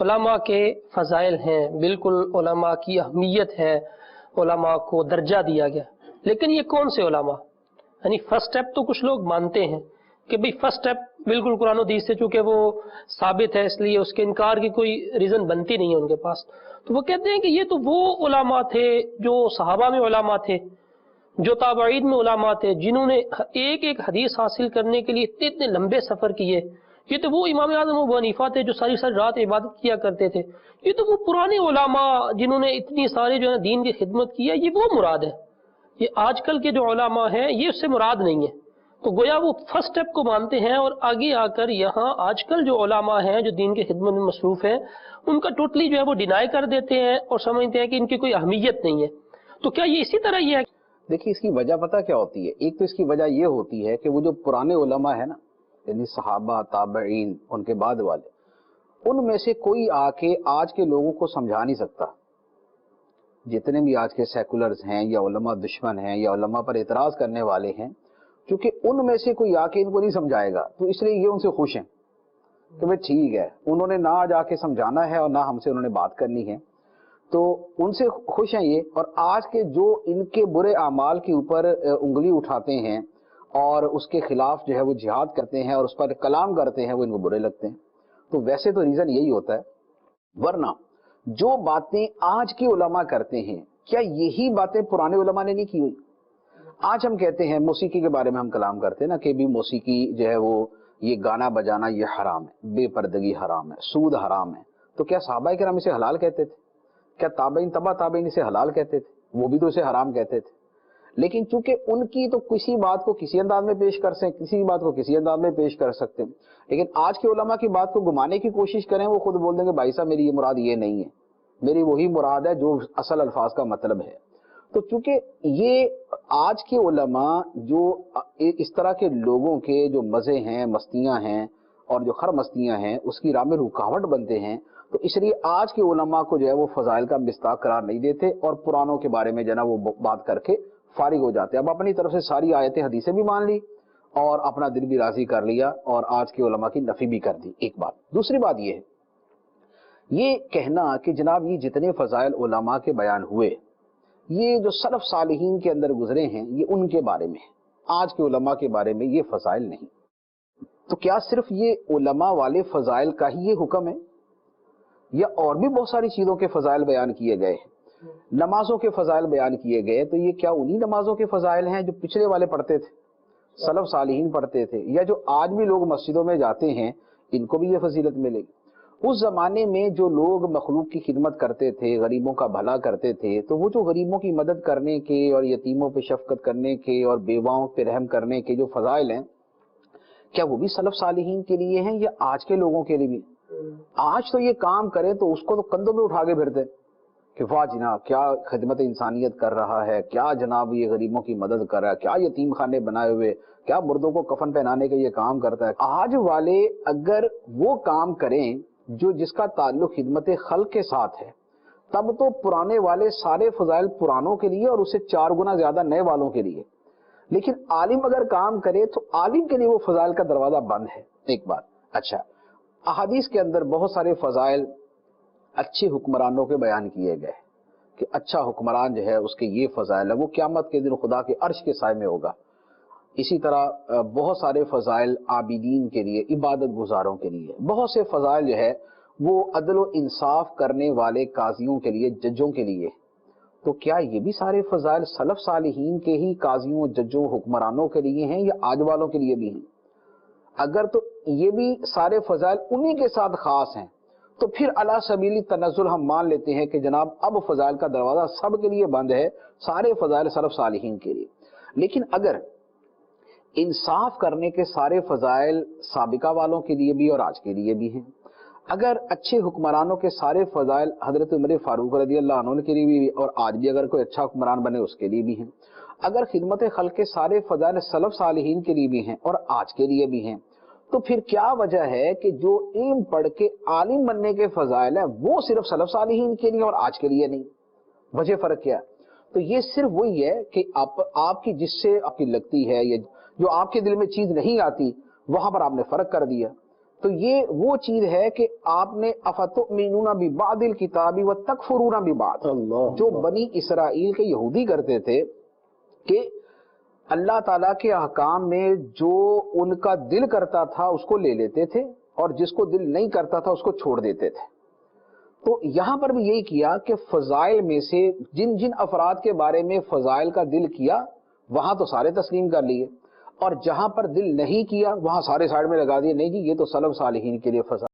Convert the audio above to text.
علماء کے فضائل ہیں، بالکل علماء کی اہمیت ہے، علماء کو درجہ دیا گیا، لیکن یہ کون سے علماء؟ یعنی فرسٹ اسٹیپ تو کچھ لوگ مانتے ہیں کہ بھئی فرسٹ اسٹیپ بالکل قرآن و حدیث سے، چونکہ وہ ثابت ہے اس لیے اس کے انکار کی کوئی ریزن بنتی نہیں ہے ان کے پاس، تو وہ کہتے ہیں کہ یہ تو وہ علماء تھے جو صحابہ میں علماء تھے، جو تابعین میں علماء تھے، جنہوں نے ایک ایک حدیث حاصل کرنے کے لیے اتنے اتنے لمبے سفر کیے۔ یہ تو وہ امام اعظم ابو حنیفہ تھے جو ساری ساری رات عبادت کیا کرتے تھے۔ یہ تو وہ پرانے علماء جنہوں نے اتنی سارے جو ہے دین کی خدمت کی ہے، یہ وہ مراد ہے۔ یہ آج کل کے جو علماء ہیں یہ اس سے مراد نہیں ہے۔ تو گویا وہ فرسٹ اسٹیپ کو مانتے ہیں، اور آگے آ کر یہاں آج کل جو علماء ہیں جو دین کی خدمت میں مصروف ہیں، ان کا ٹوٹلی جو ہے وہ ڈینائی کر دیتے ہیں اور سمجھتے ہیں کہ ان کی کوئی اہمیت نہیں ہے۔ تو کیا یہ اسی طرح یہ ہے؟ دیکھیے اس کی وجہ پتہ کیا ہوتی ہے؟ ایک تو اس کی وجہ یہ ہوتی ہے کہ وہ جو پرانے علماء ہیں نا، یعنی صحابہ، تابعین، ان کے بعد والے، ان میں سے کوئی آ کے آج کے لوگوں کو سمجھا نہیں سکتا۔ جتنے بھی آج کے سیکولرز ہیں یا علماء دشمن ہیں یا علماء پر اعتراض کرنے والے ہیں، چونکہ ان میں سے کوئی آ کے ان کو نہیں سمجھائے گا، تو اس لیے یہ ان سے خوش ہیں کہ بھئی ٹھیک ہے، انہوں نے نہ جا کے سمجھانا ہے اور نہ ہم سے انہوں نے بات کرنی ہے، تو ان سے خوش ہیں یہ۔ اور آج کے جو ان کے برے اعمال کے اوپر انگلی اٹھاتے ہیں اور اس کے خلاف جو ہے وہ جہاد کرتے ہیں اور اس پر کلام کرتے ہیں، وہ ان کو برے لگتے ہیں۔ تو ویسے تو ریزن یہی ہوتا ہے، ورنہ جو باتیں آج کے علماء کرتے ہیں، کیا یہی باتیں پرانے علماء نے نہیں کی ہوئی؟ آج ہم کہتے ہیں موسیقی کے بارے میں ہم کلام کرتے ہیں نا کہ بھی موسیقی جو ہے وہ یہ گانا بجانا یہ حرام ہے، بے پردگی حرام ہے، سود حرام ہے، تو کیا صحابہ کرام اسے حلال کہتے تھے؟ کیا تابعین تبع تابعین اسے حلال کہتے تھے؟ وہ بھی تو اسے حرام کہتے تھے۔ لیکن چونکہ ان کی تو کسی بات کو کسی انداز میں پیش کر سکتے، کسی بات کو کسی انداز میں پیش کر سکتے ہیں، لیکن آج کے علماء کی بات کو گھمانے کی کوشش کریں، وہ خود بول دیں گے بھائی صاحب میری یہ مراد یہ نہیں ہے، میری وہی مراد ہے جو اصل الفاظ کا مطلب ہے۔ تو چونکہ یہ آج کے علماء جو اس طرح کے لوگوں کے جو مزے ہیں، مستیاں ہیں اور جو خر مستیاں ہیں اس کی راہ میں رکاوٹ بنتے ہیں، تو اس لیے آج کے علماء کو جو ہے وہ فضائل کا مصداق قرار نہیں دیتے اور پرانوں کے بارے میں جو ہے نا وہ بات کر کے فارغ ہو جاتے ہیں۔ اب اپنی طرف سے ساری آیتیں حدیثیں بھی مان لی اور اپنا دل بھی راضی کر لیا اور آج کے علماء کی نفی بھی کر دی، ایک بات۔ دوسری بات یہ ہے، یہ کہنا کہ جناب یہ جتنے فضائل علماء کے بیان ہوئے یہ جو سلف صالحین کے اندر گزرے ہیں یہ ان کے بارے میں ہے، آج کے علماء کے بارے میں یہ فضائل نہیں۔ تو کیا صرف یہ علماء والے فضائل کا ہی یہ حکم ہے، یا اور بھی بہت ساری چیزوں کے فضائل بیان کیے گئے ہیں؟ نمازوں کے فضائل بیان کیے گئے، تو یہ کیا انہی نمازوں کے فضائل ہیں جو پچھلے والے پڑھتے تھے، سلف صالحین پڑھتے تھے، یا جو آج بھی لوگ مسجدوں میں جاتے ہیں ان کو بھی یہ فضیلت ملے گی؟ اس زمانے میں جو لوگ مخلوق کی خدمت کرتے تھے، غریبوں کا بھلا کرتے تھے، تو وہ جو غریبوں کی مدد کرنے کے اور یتیموں پہ شفقت کرنے کے اور بیواؤں پہ رحم کرنے کے جو فضائل ہیں، کیا وہ بھی سلف صالحین کے لیے ہیں یا آج کے لوگوں کے لیے بھی؟ آج تو یہ کام کرے تو اس کو تو کندھوں پہ اٹھا کے پھرتے کہ واہ جناب کیا خدمت انسانیت کر رہا ہے، کیا جناب یہ غریبوں کی مدد کر رہا ہے، کیا یتیم خانے بنائے ہوئے، کیا مردوں کو کفن پہنانے کے یہ کام کرتا ہے۔ آج والے اگر وہ کام کریں جو جس کا تعلق خدمت خلق کے ساتھ ہے، تب تو پرانے والے سارے فضائل پرانوں کے لیے اور اس سے 4 گنا زیادہ نئے والوں کے لیے، لیکن عالم اگر کام کرے تو عالم کے لیے وہ فضائل کا دروازہ بند ہے، ایک بات۔ اچھا، احادیث کے اندر بہت سارے فضائل اچھے حکمرانوں کے بیان کیے گئے کہ اچھا حکمران جو ہے اس کے یہ فضائل ہے، وہ قیامت کے دن خدا کے عرش کے سائے میں ہوگا۔ اسی طرح بہت سارے فضائل عابدین کے لیے، عبادت گزاروں کے لیے، بہت سے فضائل جو ہے وہ عدل و انصاف کرنے والے قاضیوں کے لیے، ججوں کے لیے۔ تو کیا یہ بھی سارے فضائل سلف صالحین کے ہی قاضیوں، ججوں، حکمرانوں کے لیے ہیں یا آج والوں کے لیے بھی ہیں؟ اگر تو یہ بھی سارے فضائل انہی کے ساتھ خاص ہیں تو پھر علی سبیل تنزل ہم مان لیتے ہیں کہ جناب اب فضائل کا دروازہ سب کے لیے بند ہے، سارے فضائل سلف صالحین کے لیے۔ لیکن اگر انصاف کرنے کے سارے فضائل سابقہ والوں کے لیے بھی اور آج کے لیے بھی ہیں، اگر اچھے حکمرانوں کے سارے فضائل حضرت عمر فاروق رضی اللہ عنہ کے لیے بھی اور آج بھی اگر کوئی اچھا حکمران بنے اس کے لیے بھی ہیں، اگر خدمت خلق کے سارے فضائل سلف صالحین کے لیے بھی ہیں اور آج کے لیے بھی ہیں، تو پھر کیا وجہ ہے کہ جو علم پڑھ کے عالم بننے کے فضائل ہیں وہ صرف سلف صالحین کے لیے اور آج کے لیے نہیں؟ وجہ فرق کیا ہے؟ تو یہ صرف وہی ہے کہ آپ کی جس سے آپ کی لگتی ہے یا جو آپ کے دل میں چیز نہیں آتی وہاں پر آپ نے فرق کر دیا تو یہ وہ چیز ہے کہ آپ نے افتؤمنون ببعض الکتاب وتکفرون ببعض، جو بنی اسرائیل کے یہودی کرتے تھے کہ اللہ تعالیٰ کے احکام میں جو ان کا دل کرتا تھا اس کو لے لیتے تھے اور جس کو دل نہیں کرتا تھا اس کو چھوڑ دیتے تھے. تو یہاں پر بھی یہی کیا کہ فضائل میں سے جن جن افراد کے بارے میں فضائل کا دل کیا وہاں تو سارے تسلیم کر لیے، اور جہاں پر دل نہیں کیا وہاں سارے سائڈ میں لگا دیے، نہیں جی یہ تو سلف صالحین کے لیے فضائل